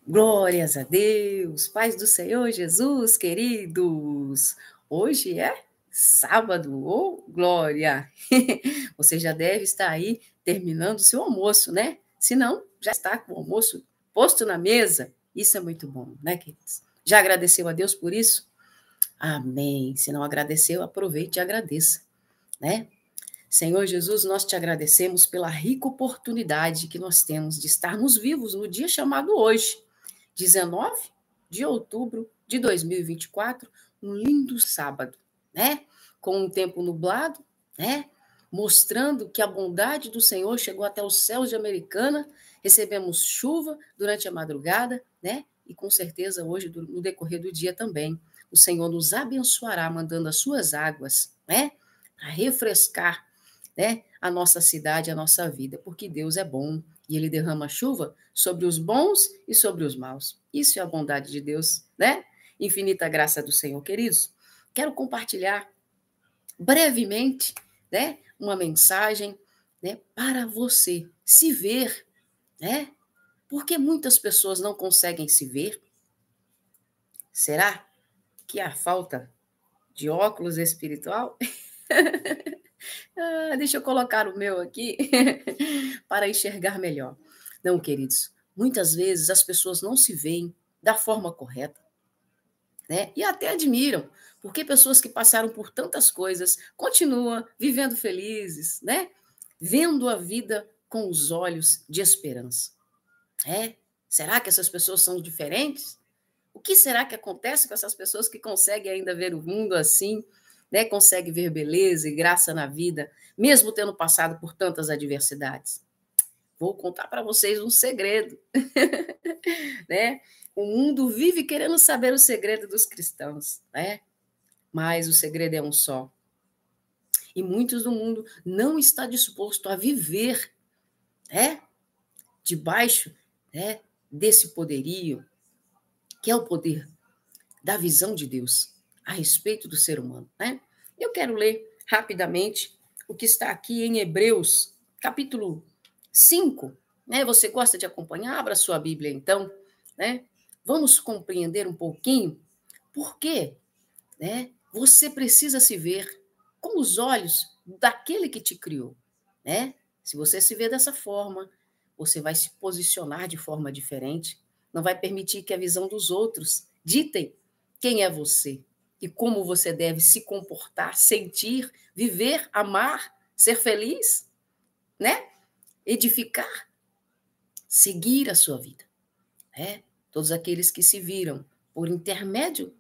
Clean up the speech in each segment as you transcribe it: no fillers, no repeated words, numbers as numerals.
Glórias a Deus, paz do Senhor Jesus, queridos. Hoje é sábado, ô glória! Você já deve estar aí terminando o seu almoço, né? Se não, já está com o almoço posto na mesa. Isso é muito bom, né, queridos? Já agradeceu a Deus por isso? Amém. Se não agradeceu, aproveite e agradeça, né? Senhor Jesus, nós te agradecemos pela rica oportunidade que nós temos de estarmos vivos no dia chamado hoje, 19 de outubro de 2024, um lindo sábado, né? Com um tempo nublado, né? Mostrando que a bondade do Senhor chegou até os céus de Americana, recebemos chuva durante a madrugada, né? E com certeza hoje, no decorrer do dia também, o Senhor nos abençoará, mandando as suas águas, né? Para refrescar, né? A nossa cidade, a nossa vida, porque Deus é bom e Ele derrama chuva sobre os bons e sobre os maus. Isso é a bondade de Deus, né? Infinita graça do Senhor, queridos. Quero compartilhar brevemente, né, uma mensagem, né, para você se ver, né? Porque muitas pessoas não conseguem se ver. Será que há falta de óculos espiritual? Deixa eu colocar o meu aqui para enxergar melhor. Não, queridos, muitas vezes as pessoas não se veem da forma correta, né? E até admiram, porque pessoas que passaram por tantas coisas continuam vivendo felizes, né? Vendo a vida com os olhos de esperança. É? Será que essas pessoas são diferentes? O que será que acontece com essas pessoas que conseguem ainda ver o mundo assim, né? Conseguem ver beleza e graça na vida, mesmo tendo passado por tantas adversidades? Vou contar para vocês um segredo, né? O mundo vive querendo saber o segredo dos cristãos, né? Mas o segredo é um só. E muitos do mundo não está disposto a viver, né? Debaixo, né, desse poderio, que é o poder da visão de Deus a respeito do ser humano, né? Eu quero ler rapidamente o que está aqui em Hebreus, capítulo 5, né? Você gosta de acompanhar? Abra sua Bíblia então, né? Vamos compreender um pouquinho por quê, né? Você precisa se ver com os olhos daquele que te criou, né? Se você se vê dessa forma, você vai se posicionar de forma diferente, não vai permitir que a visão dos outros ditem quem é você e como você deve se comportar, sentir, viver, amar, ser feliz, né? Edificar, seguir a sua vida, né? Todos aqueles que se viram por intermédio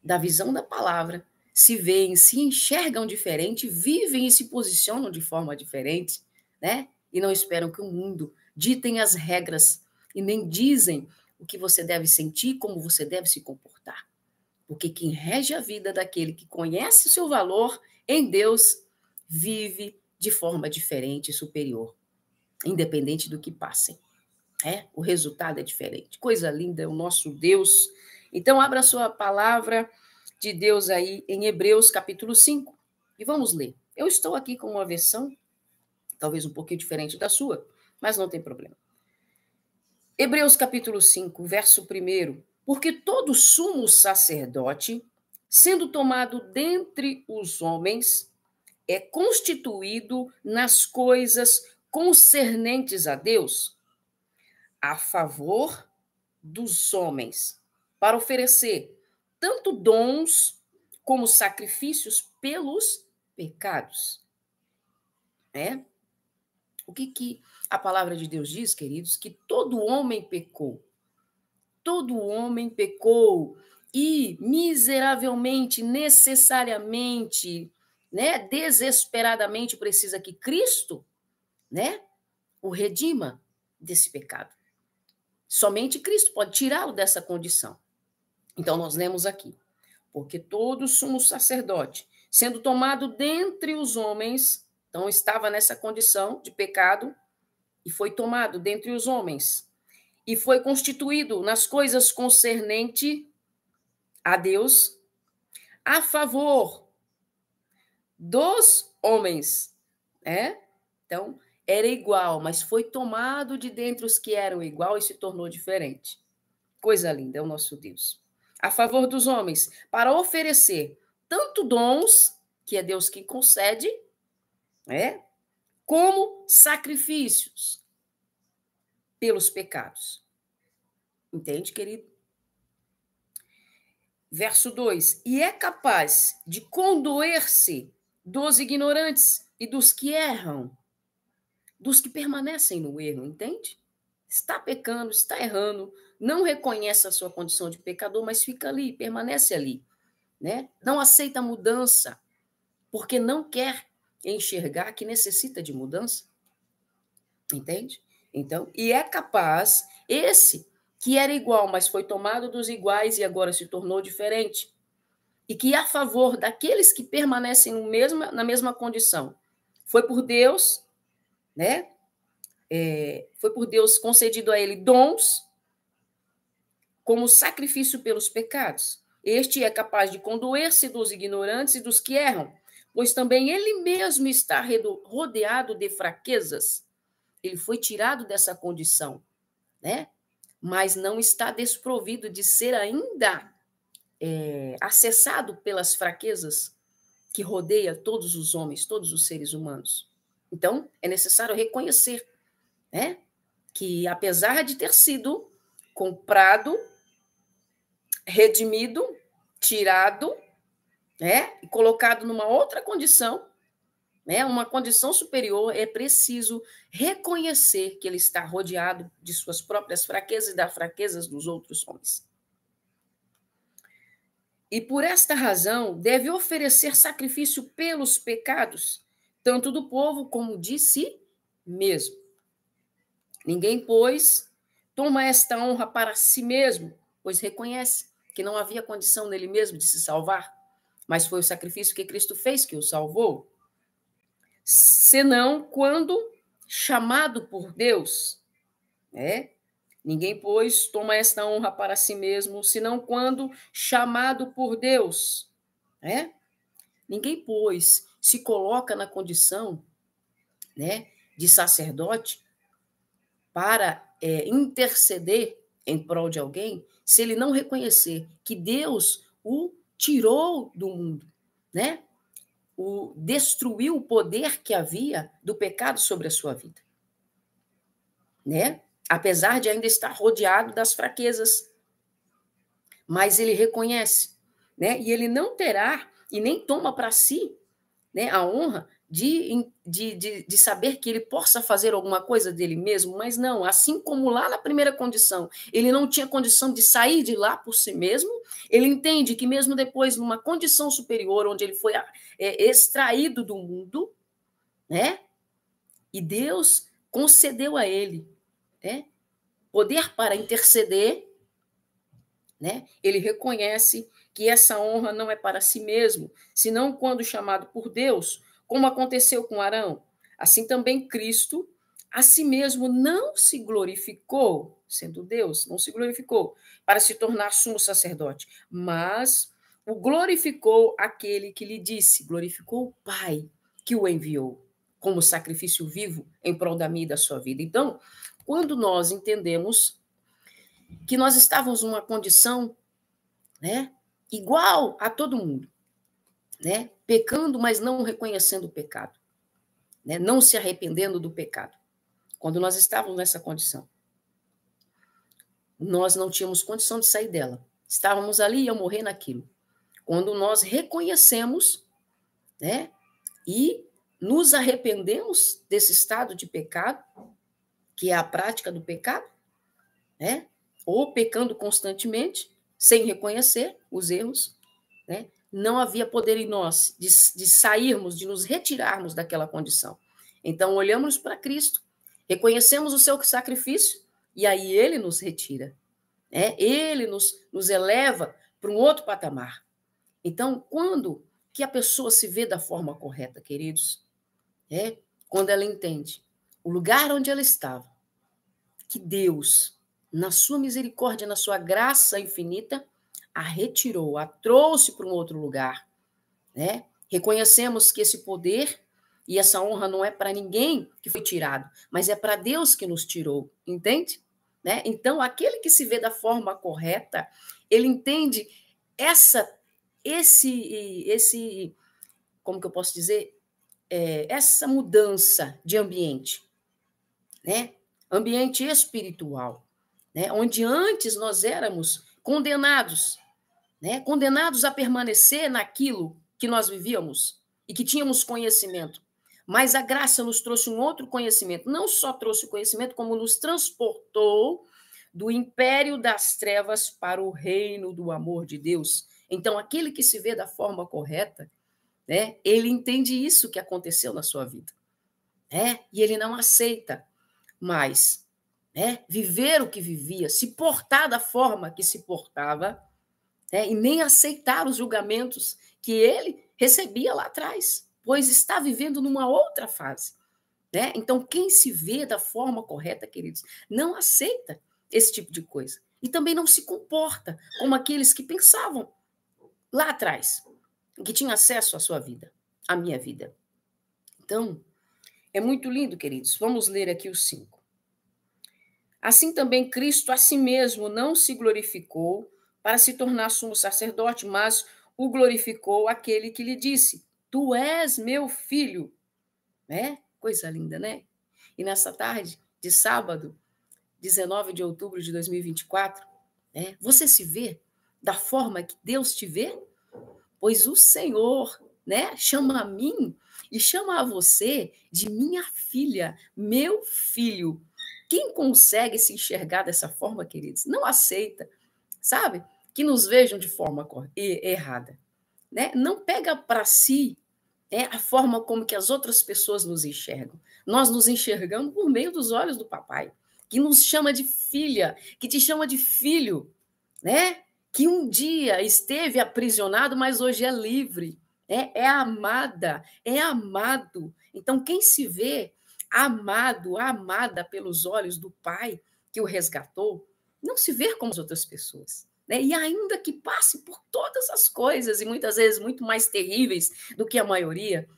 da visão da palavra, se veem, se enxergam diferente, vivem e se posicionam de forma diferente, né? E não esperam que o mundo ditem as regras e nem dizem o que você deve sentir, como você deve se comportar. Porque quem rege a vida daquele que conhece o seu valor em Deus vive de forma diferente e superior, independente do que passem. O resultado é diferente. Coisa linda é o nosso Deus. Então, abra sua palavra de Deus aí em Hebreus capítulo 5 e vamos ler. Eu estou aqui com uma versão, talvez um pouquinho diferente da sua, mas não tem problema. Hebreus capítulo 5, verso 1. Porque todo sumo sacerdote, sendo tomado dentre os homens, é constituído nas coisas concernentes a Deus, a favor dos homens, para oferecer tanto dons como sacrifícios pelos pecados. Né? O que a palavra de Deus diz, queridos? Que todo homem pecou. Todo homem pecou e miseravelmente, necessariamente, né, desesperadamente precisa que Cristo, né, o redima desse pecado. Somente Cristo pode tirá-lo dessa condição. Então, nós lemos aqui. Porque todo sumo sacerdote, sendo tomado dentre os homens, então estava nessa condição de pecado, e foi tomado dentre os homens, e foi constituído nas coisas concernentes a Deus, a favor dos homens. Então, era igual, mas foi tomado de dentre os que eram igual e se tornou diferente. Coisa linda é o nosso Deus. A favor dos homens, para oferecer tanto dons, que é Deus quem concede, né? Como sacrifícios pelos pecados. Entende, querido? Verso 2: e é capaz de condoer-se dos ignorantes e dos que erram, dos que permanecem no erro, entende? Está pecando, está errando, não reconhece a sua condição de pecador, mas fica ali, permanece ali, né? Não aceita mudança, porque não quer enxergar que necessita de mudança, entende? Então, e é capaz, esse que era igual, mas foi tomado dos iguais e agora se tornou diferente, e que é a favor daqueles que permanecem na mesma condição. Foi por Deus, né? Foi por Deus concedido a ele dons como sacrifício pelos pecados. Este é capaz de condoer-se dos ignorantes e dos que erram, pois também ele mesmo está rodeado de fraquezas. Ele foi tirado dessa condição, né? Mas não está desprovido de ser ainda acessado pelas fraquezas que rodeia todos os homens, todos os seres humanos. Então, é necessário reconhecer, né, que apesar de ter sido comprado, redimido, tirado, né, e colocado numa outra condição, né, uma condição superior, é preciso reconhecer que ele está rodeado de suas próprias fraquezas e das fraquezas dos outros homens. E por esta razão deve oferecer sacrifício pelos pecados, tanto do povo como de si mesmo. Ninguém, pois, toma esta honra para si mesmo, pois reconhece que não havia condição nele mesmo de se salvar, mas foi o sacrifício que Cristo fez que o salvou. Senão quando chamado por Deus, né? Ninguém, pois, toma esta honra para si mesmo, senão quando chamado por Deus, né? Ninguém, pois, se coloca na condição, né, de sacerdote para interceder em prol de alguém, se ele não reconhecer que Deus o tirou do mundo, né? Destruiu o poder que havia do pecado sobre a sua vida, né? Apesar de ainda estar rodeado das fraquezas, mas ele reconhece, né? E ele não terá e nem toma para si, né, a honra de saber que ele possa fazer alguma coisa dele mesmo, mas não, assim como lá na primeira condição, ele não tinha condição de sair de lá por si mesmo, ele entende que mesmo depois, numa condição superior, onde ele foi extraído do mundo, né, e Deus concedeu a ele, né, poder para interceder, né, ele reconhece que essa honra não é para si mesmo, senão quando chamado por Deus, como aconteceu com Arão. Assim também Cristo, a si mesmo, não se glorificou, sendo Deus, não se glorificou para se tornar sumo sacerdote, mas o glorificou aquele que lhe disse, glorificou o Pai que o enviou como sacrifício vivo em prol da minha e da sua vida. Então, quando nós entendemos que nós estávamos numa condição, né, igual a todo mundo, né, pecando, mas não reconhecendo o pecado, né, não se arrependendo do pecado. Quando nós estávamos nessa condição, nós não tínhamos condição de sair dela. Estávamos ali e ia morrer naquilo. Quando nós reconhecemos, né, e nos arrependemos desse estado de pecado, que é a prática do pecado, né, ou pecando constantemente, sem reconhecer os erros, né, não havia poder em nós de sairmos, de nos retirarmos daquela condição. Então, olhamos para Cristo, reconhecemos o seu sacrifício, e aí ele nos retira. Né? Ele nos eleva para um outro patamar. Então, quando que a pessoa se vê da forma correta, queridos? Quando ela entende o lugar onde ela estava, que Deus, na sua misericórdia, na sua graça infinita, a retirou, a trouxe para um outro lugar, né? Reconhecemos que esse poder e essa honra não é para ninguém que foi tirado, mas é para Deus que nos tirou, entende? né? Então, aquele que se vê da forma correta, ele entende esse, como que eu posso dizer, essa mudança de ambiente, né? Ambiente espiritual, né? Onde antes nós éramos condenados, né? Condenados a permanecer naquilo que nós vivíamos e que tínhamos conhecimento. Mas a graça nos trouxe um outro conhecimento. Não só trouxe o conhecimento, como nos transportou do império das trevas para o reino do amor de Deus. Então, aquele que se vê da forma correta, né, ele entende isso que aconteceu na sua vida, né? E ele não aceita mais, né, viver o que vivia, se portar da forma que se portava, né, e nem aceitar os julgamentos que ele recebia lá atrás, pois está vivendo numa outra fase, né? Então, quem se vê da forma correta, queridos, não aceita esse tipo de coisa e também não se comporta como aqueles que pensavam lá atrás, que tinham acesso à sua vida, à minha vida. Então, é muito lindo, queridos. Vamos ler aqui os 5. Assim também Cristo a si mesmo não se glorificou para se tornar sumo sacerdote, mas o glorificou aquele que lhe disse: Tu és meu filho. Né? Coisa linda, né? E nessa tarde de sábado, 19 de outubro de 2024, né, você se vê da forma que Deus te vê? Pois o Senhor, né, chama a mim e chama a você de minha filha, meu filho. Quem consegue se enxergar dessa forma, queridos, não aceita, sabe? Que nos vejam de forma errada, né? Não pega para si a forma como que as outras pessoas nos enxergam. Nós nos enxergamos por meio dos olhos do papai, que nos chama de filha, que te chama de filho, né? Que um dia esteve aprisionado, mas hoje é livre, é amada, é amado. Então, quem se vê amado, amada pelos olhos do pai que o resgatou, não se vê como as outras pessoas. Né? E ainda que passe por todas as coisas, e muitas vezes muito mais terríveis do que a maioria,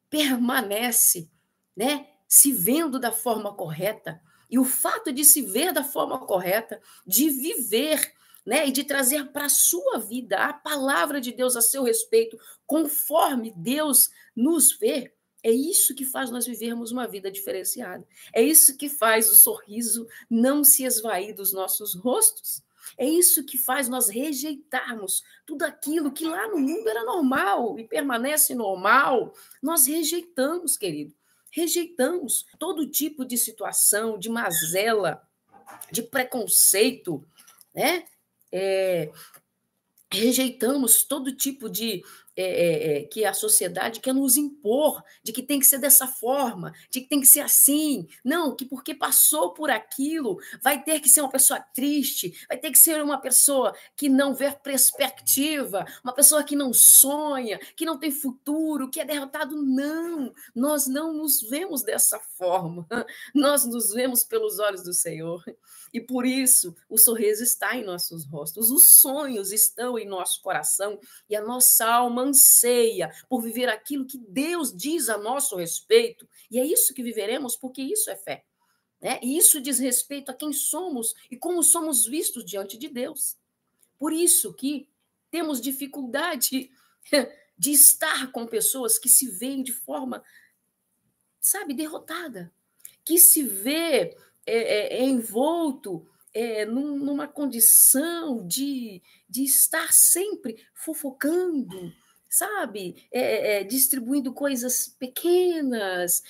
permanece, né, se vendo da forma correta. E o fato de se ver da forma correta, de viver, né, e de trazer para a sua vida a palavra de Deus a seu respeito, conforme Deus nos vê, é isso que faz nós vivermos uma vida diferenciada. É isso que faz o sorriso não se esvair dos nossos rostos. É isso que faz nós rejeitarmos tudo aquilo que lá no mundo era normal e permanece normal. Nós rejeitamos, querido. Rejeitamos todo tipo de situação, de mazela, de preconceito, né? Rejeitamos todo tipo de que a sociedade quer nos impor, de que tem que ser dessa forma, de que tem que ser assim. Não, que porque passou por aquilo, vai ter que ser uma pessoa triste, vai ter que ser uma pessoa que não vê perspectiva, uma pessoa que não sonha, que não tem futuro, que é derrotado. Não, nós não nos vemos dessa forma. Nós nos vemos pelos olhos do Senhor. E por isso o sorriso está em nossos rostos, os sonhos estão em nosso coração e a nossa alma anseia por viver aquilo que Deus diz a nosso respeito. E é isso que viveremos, porque isso é fé. Né? E isso diz respeito a quem somos e como somos vistos diante de Deus. Por isso que temos dificuldade de estar com pessoas que se veem de forma, sabe, derrotada, que se vê envolto numa condição de estar sempre fofocando, sabe? Distribuindo coisas pequenas,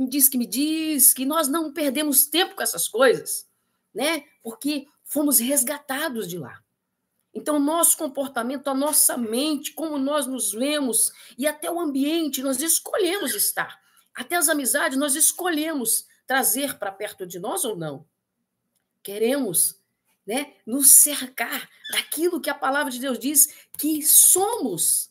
diz que me diz, que nós não perdemos tempo com essas coisas, né? Porque fomos resgatados de lá. Então, nosso comportamento, a nossa mente, como nós nos vemos e até o ambiente, nós escolhemos estar. Até as amizades, nós escolhemos trazer para perto de nós ou não. Queremos, né, nos cercar daquilo que a palavra de Deus diz que somos,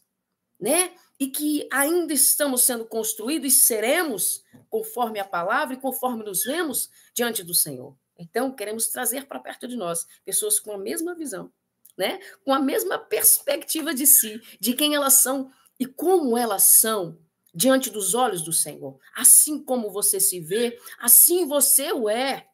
né? E que ainda estamos sendo construídos e seremos conforme a palavra e conforme nos vemos diante do Senhor. Então, queremos trazer para perto de nós pessoas com a mesma visão, né? Com a mesma perspectiva de si, de quem elas são e como elas são diante dos olhos do Senhor. Assim como você se vê, assim você o é.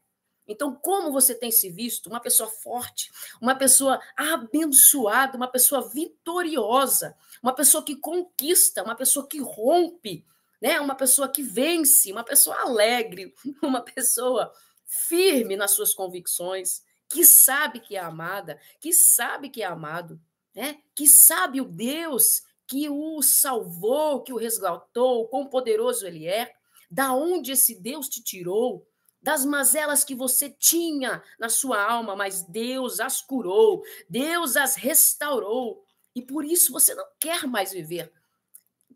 Então, como você tem se visto? Uma pessoa forte, uma pessoa abençoada, uma pessoa vitoriosa, uma pessoa que conquista, uma pessoa que rompe, né? Uma pessoa que vence, uma pessoa alegre, uma pessoa firme nas suas convicções, que sabe que é amada, que sabe que é amado, né? Que sabe o Deus que o salvou, que o resgatou, quão poderoso ele é, da onde esse Deus te tirou, das mazelas que você tinha na sua alma, mas Deus as curou, Deus as restaurou, e por isso você não quer mais viver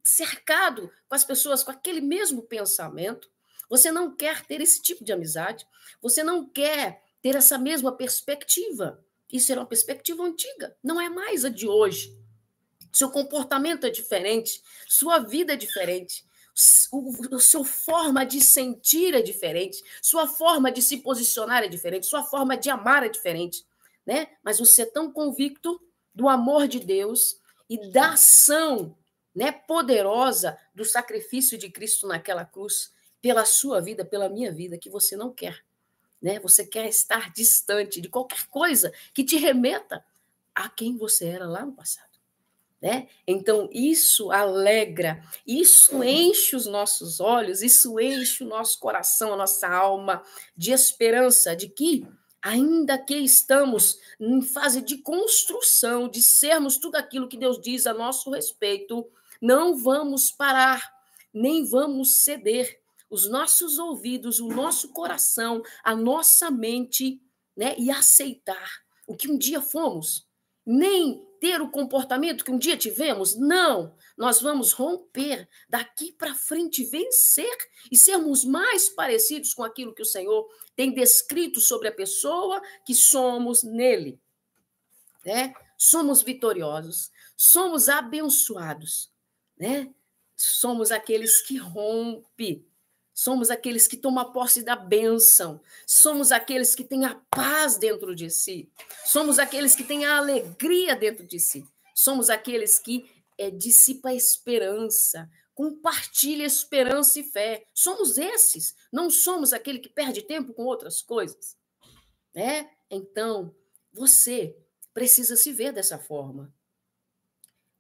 cercado com as pessoas com aquele mesmo pensamento, você não quer ter esse tipo de amizade, você não quer ter essa mesma perspectiva. Isso era uma perspectiva antiga, não é mais a de hoje. Seu comportamento é diferente, sua vida é diferente, sua forma de sentir é diferente, sua forma de se posicionar é diferente, sua forma de amar é diferente, né? Mas você é tão convicto do amor de Deus e da ação, né, poderosa do sacrifício de Cristo naquela cruz pela sua vida, pela minha vida, que você não quer, né? Você quer estar distante de qualquer coisa que te remeta a quem você era lá no passado. Né? Então, isso alegra, isso enche os nossos olhos, isso enche o nosso coração, a nossa alma de esperança de que, ainda que estamos em fase de construção, de sermos tudo aquilo que Deus diz a nosso respeito, não vamos parar, nem vamos ceder. Os nossos ouvidos, o nosso coração, a nossa mente, né? E aceitar o que um dia fomos, nem ter o comportamento que um dia tivemos, não. Nós vamos romper daqui para frente, vencer e sermos mais parecidos com aquilo que o Senhor tem descrito sobre a pessoa que somos nele. Né? Somos vitoriosos, somos abençoados, né? Somos aqueles que rompem. Somos aqueles que tomam posse da bênção. Somos aqueles que têm a paz dentro de si. Somos aqueles que têm a alegria dentro de si. Somos aqueles que dissipa a esperança, compartilha esperança e fé. Somos esses. Não somos aquele que perde tempo com outras coisas. Né? Então, você precisa se ver dessa forma.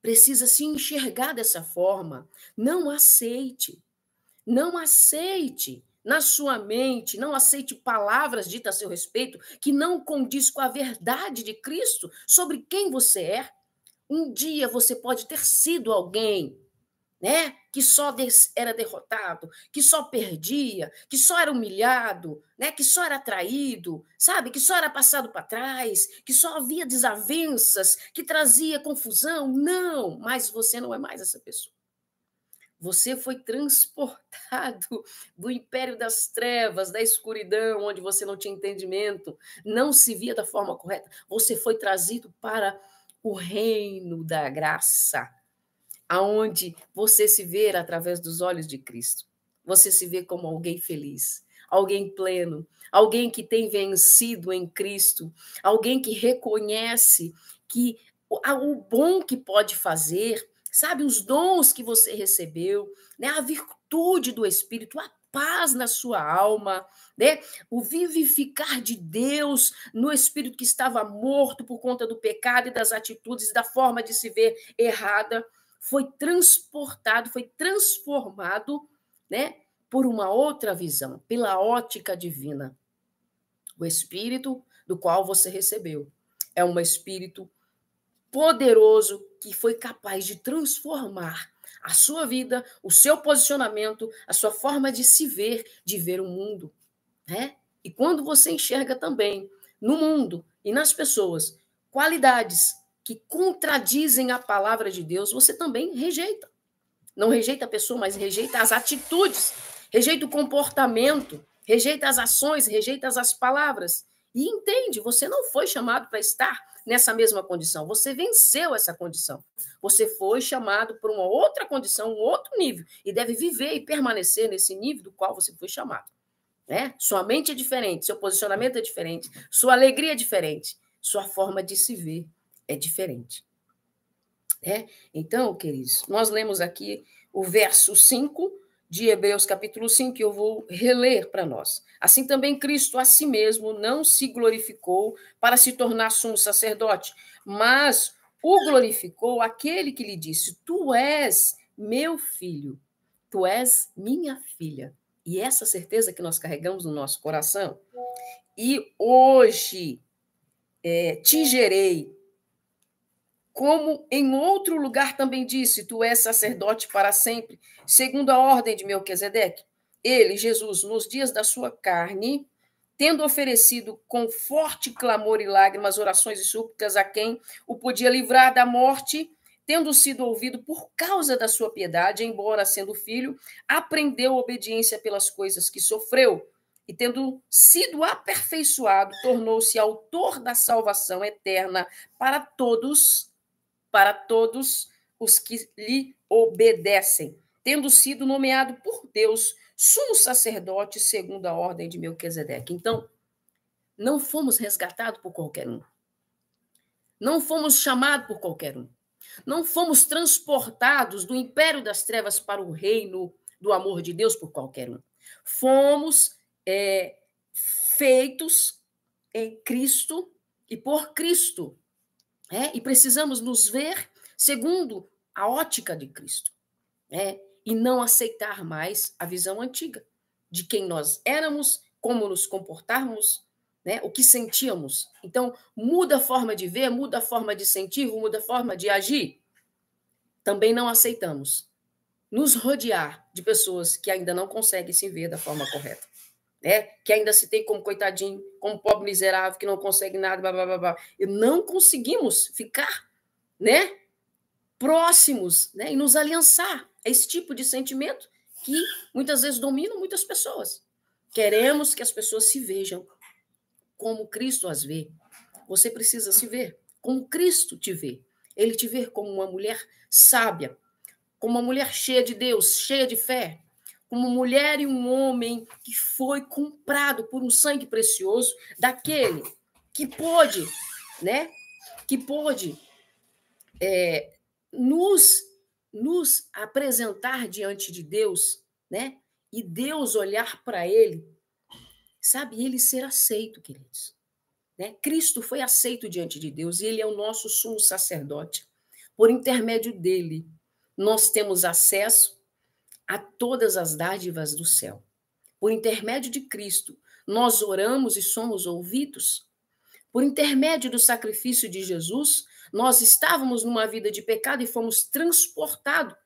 Precisa se enxergar dessa forma. Não aceite. Não aceite na sua mente, não aceite palavras ditas a seu respeito que não condiz com a verdade de Cristo sobre quem você é. Um dia você pode ter sido alguém, né, que só era derrotado, que só perdia, que só era humilhado, né, que só era traído, sabe, que só era passado para trás, que só havia desavenças, que trazia confusão. Não, mas você não é mais essa pessoa. Você foi transportado do império das trevas, da escuridão, onde você não tinha entendimento, não se via da forma correta. Você foi trazido para o reino da graça, aonde você se vê através dos olhos de Cristo. Você se vê como alguém feliz, alguém pleno, alguém que tem vencido em Cristo, alguém que reconhece que o bom que pode fazer, sabe, os dons que você recebeu, né, a virtude do Espírito, a paz na sua alma, né, o vivificar de Deus no Espírito que estava morto por conta do pecado e das atitudes, da forma de se ver errada, foi transportado, foi transformado, né, por uma outra visão, pela ótica divina. O Espírito do qual você recebeu é um Espírito poderoso que foi capaz de transformar a sua vida, o seu posicionamento, a sua forma de se ver, de ver o mundo, né? E quando você enxerga também no mundo e nas pessoas qualidades que contradizem a palavra de Deus, você também rejeita. Não rejeita a pessoa, mas rejeita as atitudes, rejeita o comportamento, rejeita as ações, rejeita as palavras. E entende, você não foi chamado para estar nessa mesma condição, você venceu essa condição. Você foi chamado por uma outra condição, um outro nível, e deve viver e permanecer nesse nível do qual você foi chamado. Né? Sua mente é diferente, seu posicionamento é diferente, sua alegria é diferente, sua forma de se ver é diferente. Então, queridos, nós lemos aqui o verso 5 de Hebreus capítulo 5, que eu vou reler para nós. Assim também Cristo a si mesmo não se glorificou para se tornar sumo sacerdote, mas o glorificou aquele que lhe disse: Tu és meu filho, tu és minha filha. E essa certeza que nós carregamos no nosso coração. E hoje te gerei, como em outro lugar também disse, tu és sacerdote para sempre, segundo a ordem de Melquisedeque. Ele, Jesus, nos dias da sua carne, tendo oferecido com forte clamor e lágrimas, orações e súplicas a quem o podia livrar da morte, tendo sido ouvido por causa da sua piedade, embora sendo filho, aprendeu obediência pelas coisas que sofreu, e tendo sido aperfeiçoado, tornou-se autor da salvação eterna para todos os que lhe obedecem, tendo sido nomeado por Deus sumo sacerdote segundo a ordem de Melquisedeque. Então, não fomos resgatados por qualquer um. Não fomos chamados por qualquer um. Não fomos transportados do império das trevas para o reino do amor de Deus por qualquer um. Fomos feitos em Cristo e por Cristo. E precisamos nos ver segundo a ótica de Cristo. E não aceitar mais a visão antiga de quem nós éramos, como nos comportarmos, o que sentíamos. Então, muda a forma de ver, muda a forma de sentir, muda a forma de agir. Também não aceitamos nos rodear de pessoas que ainda não conseguem se ver da forma correta. Que ainda se tem como coitadinho, como pobre miserável, que não consegue nada, blá, blá, blá, blá. E não conseguimos ficar próximos e nos aliançar a esse tipo de sentimento que muitas vezes dominam muitas pessoas. Queremos que as pessoas se vejam como Cristo as vê. Você precisa se ver como Cristo te vê. Ele te vê como uma mulher sábia, como uma mulher cheia de Deus, cheia de fé, como uma mulher e um homem que foi comprado por um sangue precioso daquele que pôde, nos apresentar diante de Deus, e Deus olhar para ele, sabe, ele ser aceito, queridos. Cristo foi aceito diante de Deus e ele é o nosso sumo sacerdote. Por intermédio dele, nós temos acesso a todas as dádivas do céu. Por intermédio de Cristo, nós oramos e somos ouvidos. Por intermédio do sacrifício de Jesus, nós estávamos numa vida de pecado e fomos transportados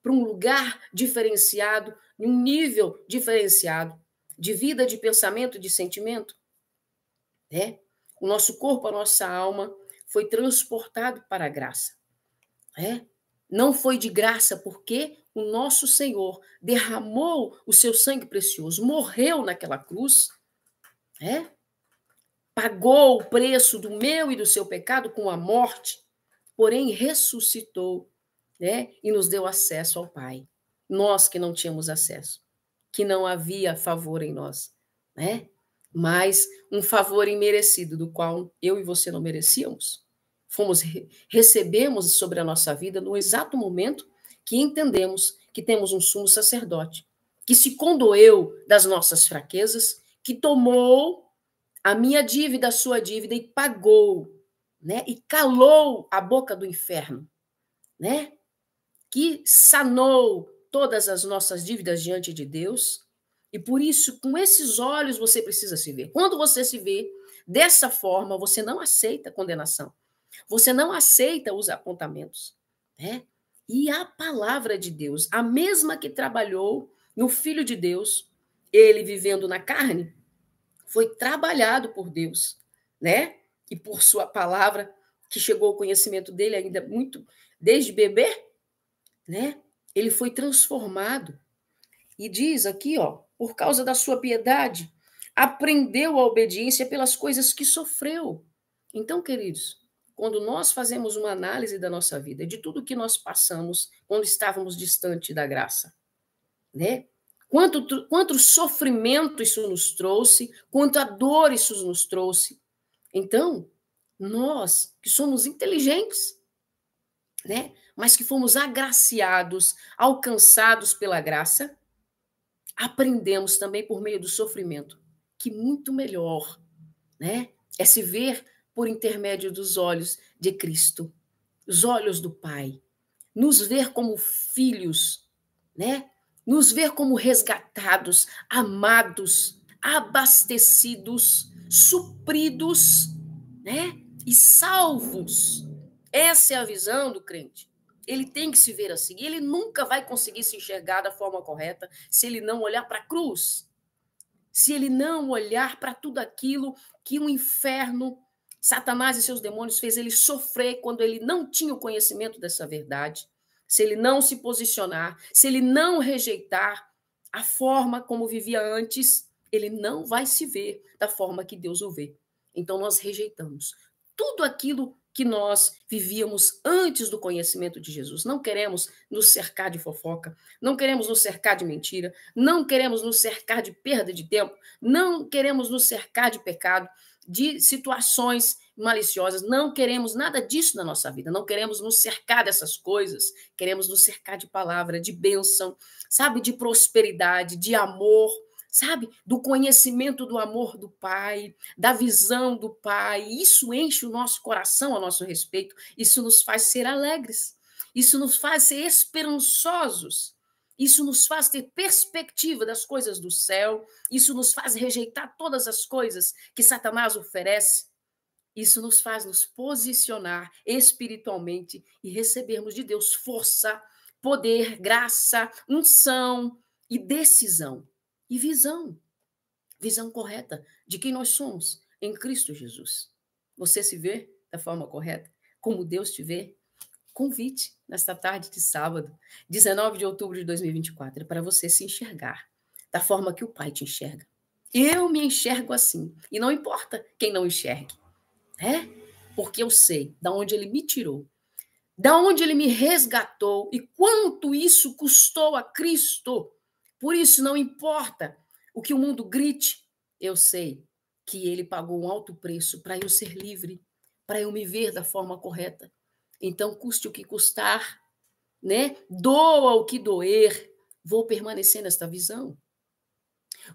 para um lugar diferenciado, um nível diferenciado de vida, de pensamento, de sentimento. O nosso corpo, a nossa alma foi transportado para a graça. Não foi de graça porque o nosso Senhor derramou o seu sangue precioso, morreu naquela cruz, pagou o preço do meu e do seu pecado com a morte, porém ressuscitou, e nos deu acesso ao Pai. Nós que não tínhamos acesso, que não havia favor em nós, mas um favor imerecido, do qual eu e você não merecíamos. Recebemos sobre a nossa vida no exato momento que entendemos que temos um sumo sacerdote, que se condoeu das nossas fraquezas, que tomou a minha dívida, a sua dívida, e pagou, e calou a boca do inferno, que sanou todas as nossas dívidas diante de Deus. E por isso, com esses olhos, você precisa se ver. Quando você se vê dessa forma, você não aceita a condenação. Você não aceita os apontamentos. E a palavra de Deus, a mesma que trabalhou no Filho de Deus, ele vivendo na carne, foi trabalhado por Deus, e por sua palavra, que chegou ao conhecimento dele ainda muito, desde bebê, ele foi transformado. E diz aqui, por causa da sua piedade, aprendeu a obediência pelas coisas que sofreu. Então, queridos, quando nós fazemos uma análise da nossa vida, de tudo que nós passamos quando estávamos distante da graça, quanto sofrimento isso nos trouxe, quanta dor isso nos trouxe. Então, nós que somos inteligentes, mas que fomos agraciados, alcançados pela graça, aprendemos também por meio do sofrimento que muito melhor, né, é se ver por intermédio dos olhos de Cristo, os olhos do Pai, nos ver como filhos, né? Nos ver como resgatados, amados, abastecidos, supridos, né? E salvos. Essa é a visão do crente. Ele tem que se ver assim. Ele nunca vai conseguir se enxergar da forma correta se ele não olhar para a cruz, se ele não olhar para tudo aquilo que o inferno, Satanás e seus demônios fez ele sofrer quando ele não tinha o conhecimento dessa verdade, se ele não se posicionar, se ele não rejeitar a forma como vivia antes, ele não vai se ver da forma que Deus o vê. Então nós rejeitamos tudo aquilo que nós vivíamos antes do conhecimento de Jesus. Não queremos nos cercar de fofoca, não queremos nos cercar de mentira, não queremos nos cercar de perda de tempo, não queremos nos cercar de pecado, de situações maliciosas, não queremos nada disso na nossa vida, não queremos nos cercar dessas coisas, queremos nos cercar de palavra, de bênção, sabe, de prosperidade, de amor, sabe, do conhecimento do amor do Pai, da visão do Pai. Isso enche o nosso coração a nosso respeito, isso nos faz ser alegres, isso nos faz ser esperançosos, isso nos faz ter perspectiva das coisas do céu, isso nos faz rejeitar todas as coisas que Satanás oferece, isso nos faz nos posicionar espiritualmente e recebermos de Deus força, poder, graça, unção e decisão. E visão correta de quem nós somos em Cristo Jesus. Você se vê da forma correta, como Deus te vê? Convite nesta tarde de sábado, 19 de outubro de 2024, para você se enxergar da forma que o Pai te enxerga. Eu me enxergo assim, e não importa quem não enxergue, né? Porque eu sei da onde Ele me tirou, da onde Ele me resgatou e quanto isso custou a Cristo. Por isso, não importa o que o mundo grite, eu sei que Ele pagou um alto preço para eu ser livre, para eu me ver da forma correta. Então, custe o que custar, né? Doa o que doer, vou permanecer nesta visão.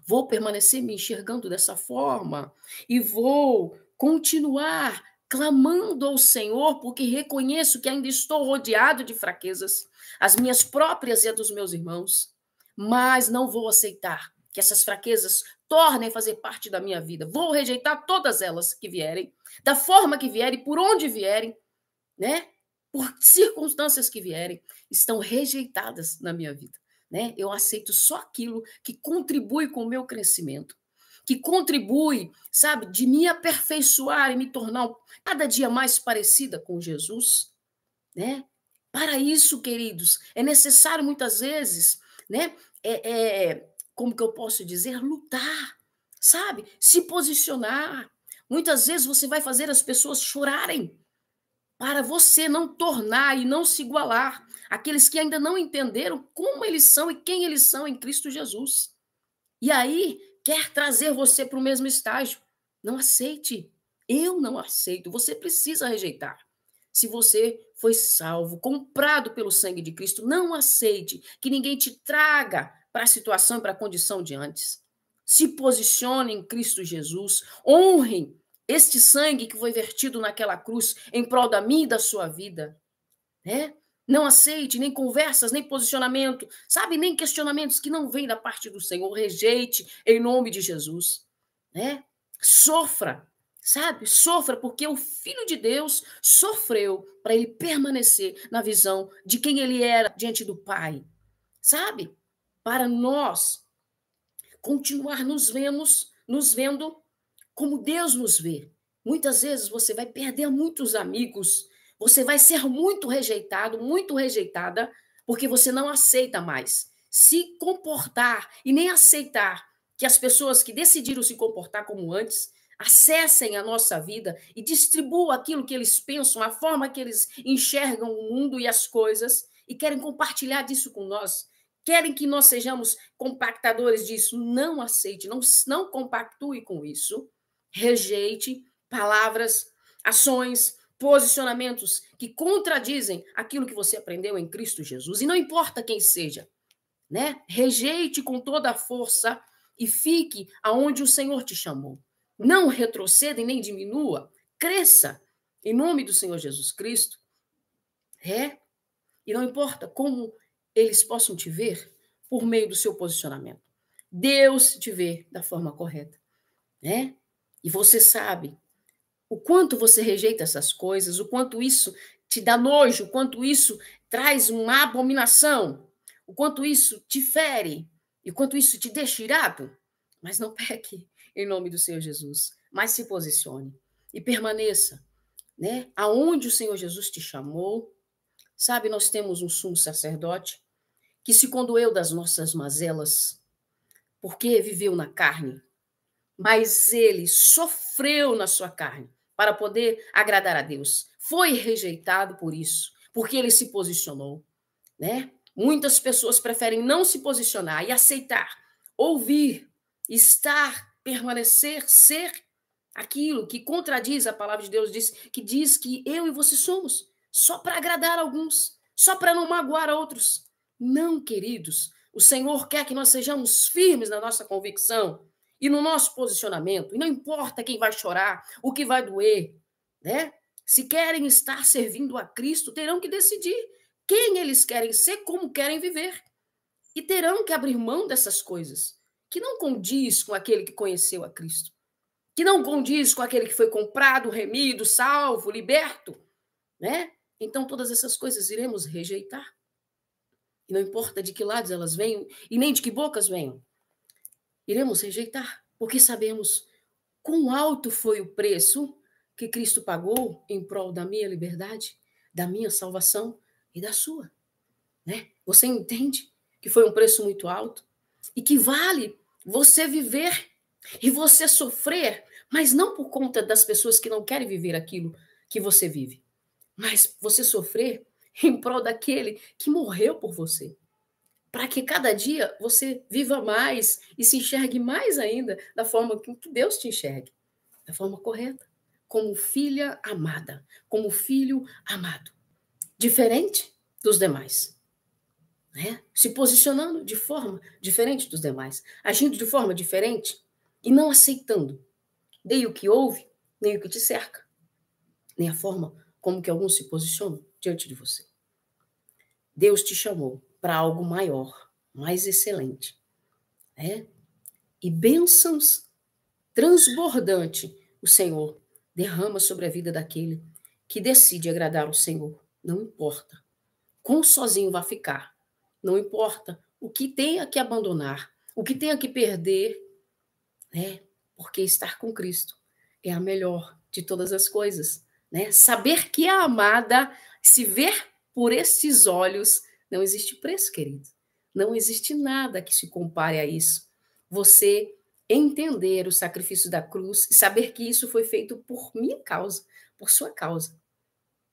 Vou permanecer me enxergando dessa forma e vou continuar clamando ao Senhor, porque reconheço que ainda estou rodeado de fraquezas, as minhas próprias e as dos meus irmãos, mas não vou aceitar que essas fraquezas tornem a fazer parte da minha vida. Vou rejeitar todas elas que vierem, da forma que vierem, por onde vierem, né? Por circunstâncias que vierem, estão rejeitadas na minha vida, né? Eu aceito só aquilo que contribui com o meu crescimento, que contribui, sabe, de me aperfeiçoar e me tornar cada dia mais parecida com Jesus, né? Para isso, queridos, é necessário muitas vezes, né? Como que eu posso dizer? Lutar, sabe? Se posicionar. Muitas vezes você vai fazer as pessoas chorarem, para você não tornar e não se igualar àqueles que ainda não entenderam como eles são e quem eles são em Cristo Jesus. E aí, quer trazer você para o mesmo estágio. Não aceite. Eu não aceito. Você precisa rejeitar. Se você foi salvo, comprado pelo sangue de Cristo, não aceite que ninguém te traga para a situação e para a condição de antes. Se posicione em Cristo Jesus. Honrem este sangue que foi vertido naquela cruz em prol da minha e da sua vida, né? Não aceite nem conversas, nem posicionamento, sabe, nem questionamentos que não vêm da parte do Senhor. Rejeite em nome de Jesus, né? Sofra, sabe? Sofra porque o Filho de Deus sofreu para ele permanecer na visão de quem ele era diante do Pai, sabe? Para nós continuar nos vendo como Deus nos vê. Muitas vezes você vai perder muitos amigos, você vai ser muito rejeitado, muito rejeitada, porque você não aceita mais se comportar e nem aceitar que as pessoas que decidiram se comportar como antes acessem a nossa vida e distribuam aquilo que eles pensam, a forma que eles enxergam o mundo e as coisas e querem compartilhar disso com nós. Querem que nós sejamos compactadores disso. Não aceite, não compactue com isso. Rejeite palavras, ações, posicionamentos que contradizem aquilo que você aprendeu em Cristo Jesus. E não importa quem seja, né? Rejeite com toda a força e fique aonde o Senhor te chamou. Não retroceda e nem diminua, cresça em nome do Senhor Jesus Cristo. E não importa como eles possam te ver por meio do seu posicionamento. Deus te vê da forma correta, né? E você sabe o quanto você rejeita essas coisas, o quanto isso te dá nojo, o quanto isso traz uma abominação, o quanto isso te fere, e o quanto isso te deixa irado. Mas não peque em nome do Senhor Jesus, mas se posicione e permaneça, né? Aonde o Senhor Jesus te chamou. Sabe, nós temos um sumo sacerdote que se condoeu das nossas mazelas, porque viveu na carne, mas ele sofreu na sua carne para poder agradar a Deus. Foi rejeitado por isso, porque ele se posicionou, né? Muitas pessoas preferem não se posicionar e aceitar, ouvir, estar, permanecer, ser aquilo que contradiz a palavra de Deus, que diz que eu e você somos, só para agradar alguns, só para não magoar outros. Não, queridos, o Senhor quer que nós sejamos firmes na nossa convicção e no nosso posicionamento, e não importa quem vai chorar, o que vai doer, né? Se querem estar servindo a Cristo, terão que decidir quem eles querem ser, como querem viver. E terão que abrir mão dessas coisas, que não condiz com aquele que conheceu a Cristo, que não condiz com aquele que foi comprado, remido, salvo, liberto, né? Então todas essas coisas iremos rejeitar. E não importa de que lados elas venham e nem de que bocas venham. Iremos rejeitar, porque sabemos quão alto foi o preço que Cristo pagou em prol da minha liberdade, da minha salvação e da sua, né? Você entende que foi um preço muito alto e que vale você viver e você sofrer, mas não por conta das pessoas que não querem viver aquilo que você vive, mas você sofrer em prol daquele que morreu por você, para que cada dia você viva mais e se enxergue mais ainda da forma que Deus te enxergue, da forma correta, como filha amada, como filho amado, diferente dos demais, né? Se posicionando de forma diferente dos demais, agindo de forma diferente e não aceitando nem o que ouve, nem o que te cerca, nem a forma como que alguns se posicionam diante de você. Deus te chamou para algo maior, mais excelente, né? E bênçãos transbordante o Senhor derrama sobre a vida daquele que decide agradar o Senhor. Não importa quão sozinho vai ficar, não importa o que tenha que abandonar, o que tenha que perder, né? Porque estar com Cristo é a melhor de todas as coisas, né? Saber que é amada, se ver por esses olhos, não existe preço, querido. Não existe nada que se compare a isso. Você entender o sacrifício da cruz e saber que isso foi feito por minha causa, por sua causa,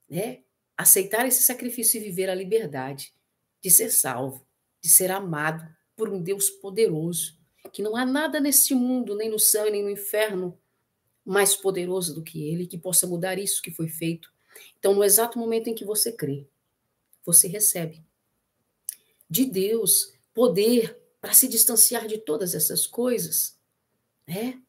né? Aceitar esse sacrifício e viver a liberdade de ser salvo, de ser amado por um Deus poderoso, que não há nada neste mundo, nem no céu, nem no inferno, mais poderoso do que ele, que possa mudar isso que foi feito. Então, no exato momento em que você crê, você recebe de Deus poder para se distanciar de todas essas coisas, né?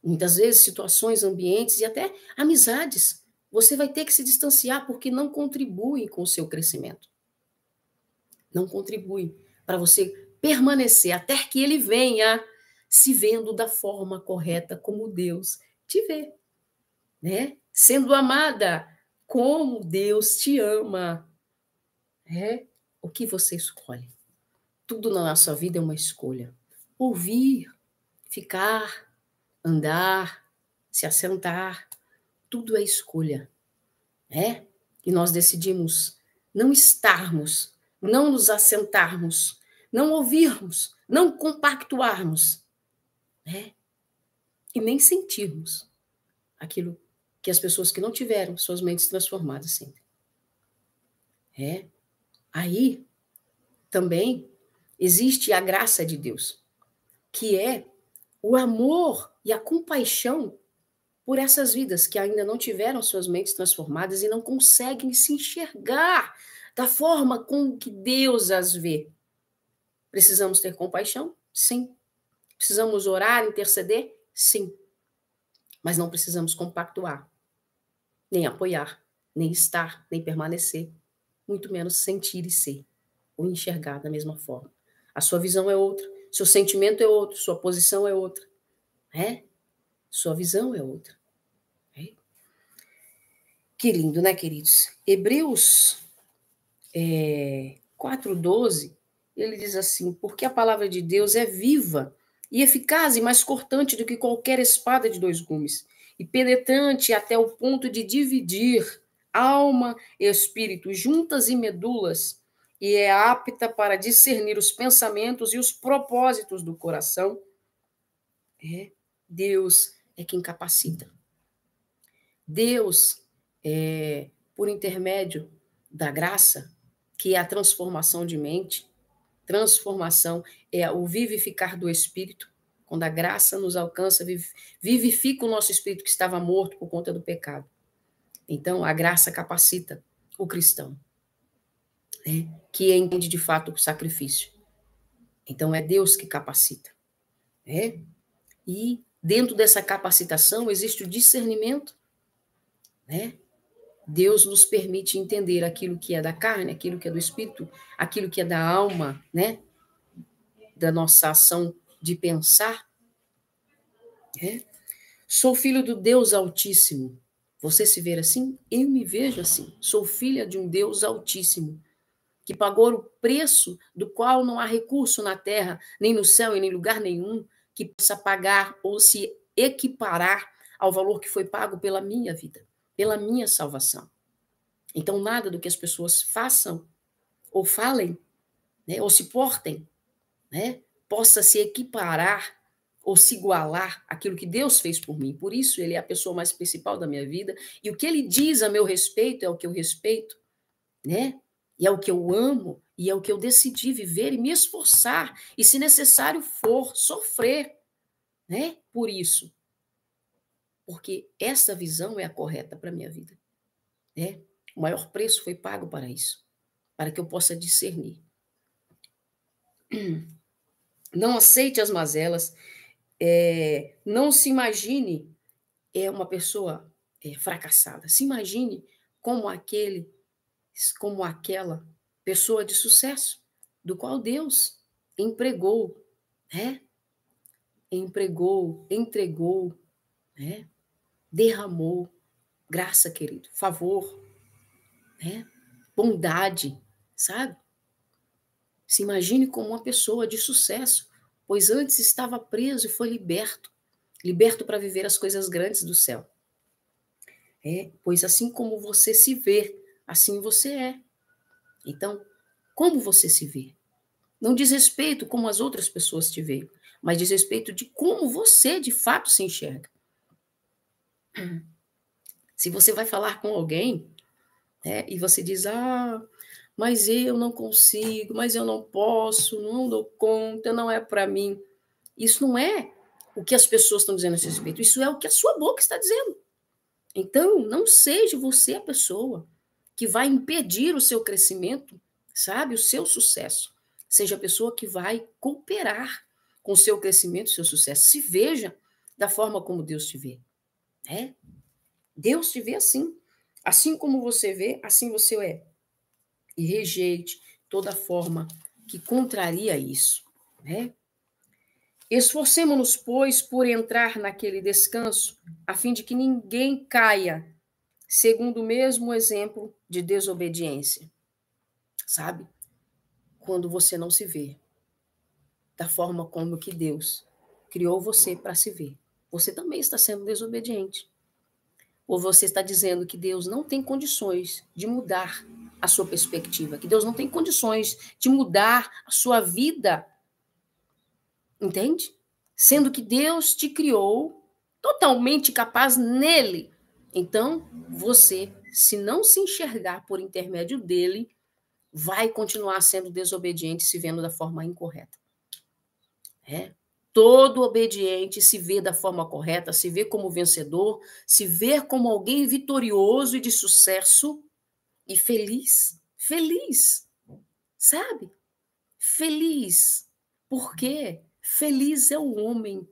Muitas vezes situações, ambientes e até amizades, você vai ter que se distanciar porque não contribuem com o seu crescimento. Não contribuem para você permanecer até que ele venha se vendo da forma correta como Deus te vê, né? Sendo amada como Deus te ama. É o que você escolhe. Tudo na nossa vida é uma escolha. Ouvir, ficar, andar, se assentar, tudo é escolha, né? E nós decidimos não estarmos, não nos assentarmos, não ouvirmos, não compactuarmos, né? E nem sentirmos aquilo que as pessoas que não tiveram suas mentes transformadas sentem. Aí também existe a graça de Deus, que é o amor e a compaixão por essas vidas que ainda não tiveram suas mentes transformadas e não conseguem se enxergar da forma com que Deus as vê. Precisamos ter compaixão? Sim. Precisamos orar, interceder? Sim. Mas não precisamos compactuar, nem apoiar, nem estar, nem permanecer, muito menos sentir e ser, ou enxergar da mesma forma. A sua visão é outra, seu sentimento é outro, sua posição é outra, né? Sua visão é outra. Né? Que lindo, né, queridos? Hebreus 4:12, ele diz assim, porque a palavra de Deus é viva e eficaz e mais cortante do que qualquer espada de dois gumes, e penetrante até o ponto de dividir alma e espírito, juntas e medulas, e é apta para discernir os pensamentos e os propósitos do coração. Deus é quem capacita. Deus, por intermédio da graça, que é a transformação de mente, transformação é o vivificar do espírito, quando a graça nos alcança, vivifica o nosso espírito que estava morto por conta do pecado. Então, a graça capacita o cristão, né, que entende de fato o sacrifício. Então, é Deus que capacita. Né? E dentro dessa capacitação existe o discernimento, né? Deus nos permite entender aquilo que é da carne, aquilo que é do espírito, aquilo que é da alma, né? Da nossa ação de pensar. Né? Sou filho do Deus Altíssimo. Você se vê assim? Eu me vejo assim. Sou filha de um Deus Altíssimo, que pagou o preço do qual não há recurso na terra, nem no céu e nem lugar nenhum, que possa pagar ou se equiparar ao valor que foi pago pela minha vida, pela minha salvação. Então, nada do que as pessoas façam ou falem, né, ou se portem, né, possa se equiparar ou se igualar àquilo que Deus fez por mim. Por isso, ele é a pessoa mais principal da minha vida, e o que ele diz a meu respeito é o que eu respeito, né? E é o que eu amo, e é o que eu decidi viver e me esforçar, e se necessário for, sofrer, né? Por isso. Porque essa visão é a correta para a minha vida, né? O maior preço foi pago para isso, para que eu possa discernir. Não aceite as mazelas, não se imagine uma pessoa fracassada. Se imagine como aquela pessoa de sucesso, do qual Deus empregou, né? Entregou, né? Derramou graça, querido, favor, né? Bondade, sabe? Se imagine como uma pessoa de sucesso, pois antes estava preso e foi liberto para viver as coisas grandes do céu. Pois assim como você se vê, assim você é. Então, como você se vê? Não diz respeito como as outras pessoas te veem, mas diz respeito de como você de fato se enxerga. Se você vai falar com alguém, e você diz, mas eu não consigo, mas eu não posso, não dou conta, não é para mim. Isso não é o que as pessoas estão dizendo a esse respeito, isso é o que a sua boca está dizendo. Então, não seja você a pessoa que vai impedir o seu crescimento, sabe, o seu sucesso. Seja a pessoa que vai cooperar com o seu crescimento, o seu sucesso. Se veja da forma como Deus te vê. Né? Deus te vê assim. Assim como você vê, assim você é. E rejeite toda forma que contraria isso. Né? Esforcemo-nos, pois, por entrar naquele descanso, a fim de que ninguém caia, segundo o mesmo exemplo de desobediência. Sabe? Quando você não se vê da forma como que Deus criou você para se ver, você também está sendo desobediente. Ou você está dizendo que Deus não tem condições de mudar a sua perspectiva, que Deus não tem condições de mudar a sua vida. Entende? Sendo que Deus te criou totalmente capaz nele. Então, você, se não se enxergar por intermédio dele, vai continuar sendo desobediente, se vendo da forma incorreta. todo obediente se vê da forma correta, se vê como vencedor, se vê como alguém vitorioso e de sucesso e feliz. Feliz, sabe? Feliz. Por quê? Feliz é o homem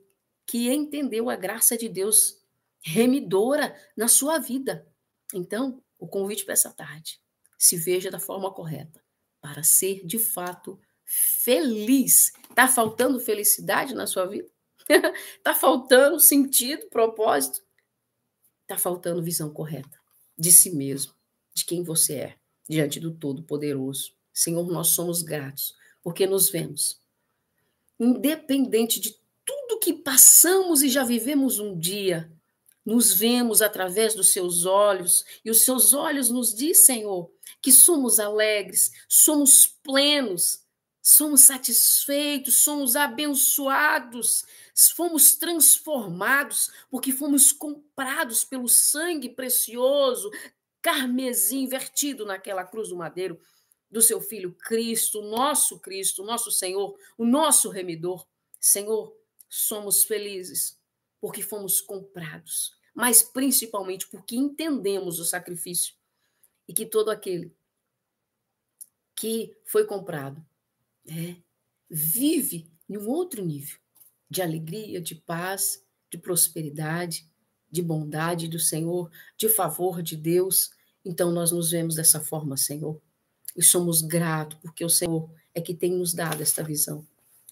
que entendeu a graça de Deus remidora na sua vida. Então, o convite para essa tarde, se veja da forma correta, para ser de fato feliz. Está faltando felicidade na sua vida? Está faltando sentido, propósito? Está faltando visão correta de si mesmo, de quem você é, diante do Todo-Poderoso. Senhor, nós somos gratos, porque nos vemos. Independente de tudo que passamos e já vivemos um dia, nos vemos através dos seus olhos, e os seus olhos nos diz, Senhor, que somos alegres, somos plenos, somos satisfeitos, somos abençoados, fomos transformados, porque fomos comprados pelo sangue precioso, carmesim, vertido naquela cruz do madeiro, do seu Filho Cristo, o nosso Senhor, o nosso Remidor. Senhor, somos felizes porque fomos comprados, mas principalmente porque entendemos o sacrifício e que todo aquele que foi comprado vive em um outro nível de alegria, de paz, de prosperidade, de bondade do Senhor, de favor de Deus. Então nós nos vemos dessa forma, Senhor. E somos gratos, porque o Senhor é que tem nos dado esta visão.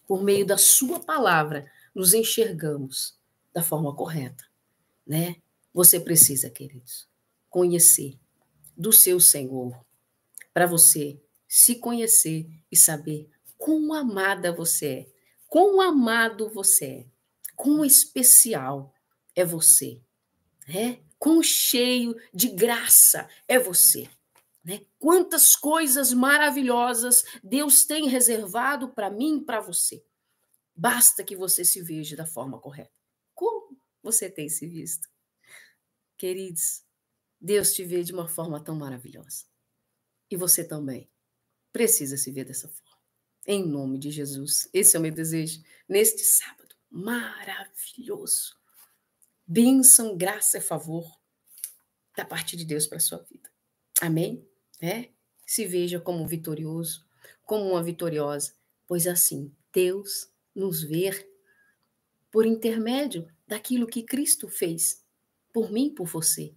Por meio da sua palavra, nos enxergamos da forma correta, né? Você precisa, queridos, conhecer do seu Senhor, para você se conhecer e saber quão amada você é, quão amado você é, quão especial é você, né? Quão cheio de graça é você. Né? Quantas coisas maravilhosas Deus tem reservado para mim e para você. Basta que você se veja da forma correta. Como você tem se visto? Queridos, Deus te vê de uma forma tão maravilhosa. E você também precisa se ver dessa forma. Em nome de Jesus. Esse é o meu desejo neste sábado. Maravilhoso. Bênção, graça e favor da parte de Deus para a sua vida. Amém? Se veja como um vitorioso, como uma vitoriosa, pois assim, Deus nos vê por intermédio daquilo que Cristo fez, por mim e por você.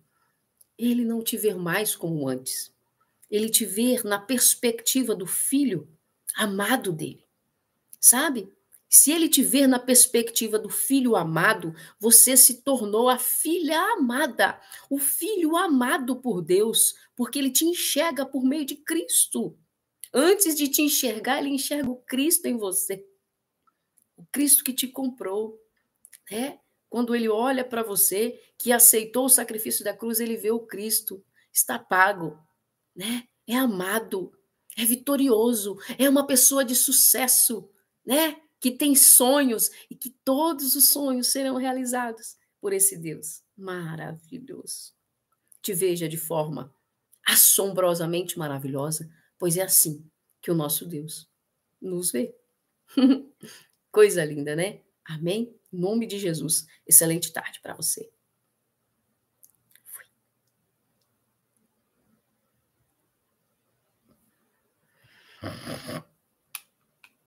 Ele não te vê mais como antes. Ele te vê na perspectiva do filho amado dele, sabe? Se ele te ver na perspectiva do filho amado, você se tornou a filha amada, o filho amado por Deus, porque ele te enxerga por meio de Cristo. Antes de te enxergar, ele enxerga o Cristo em você. O Cristo que te comprou, né? Quando ele olha para você, que aceitou o sacrifício da cruz, ele vê o Cristo, está pago, né? É amado, é vitorioso, é uma pessoa de sucesso, né? Que tem sonhos e que todos os sonhos serão realizados por esse Deus maravilhoso. Te veja de forma assombrosamente maravilhosa, pois é assim que o nosso Deus nos vê. Coisa linda, né? Amém? Em nome de Jesus. Excelente tarde para você. Fui.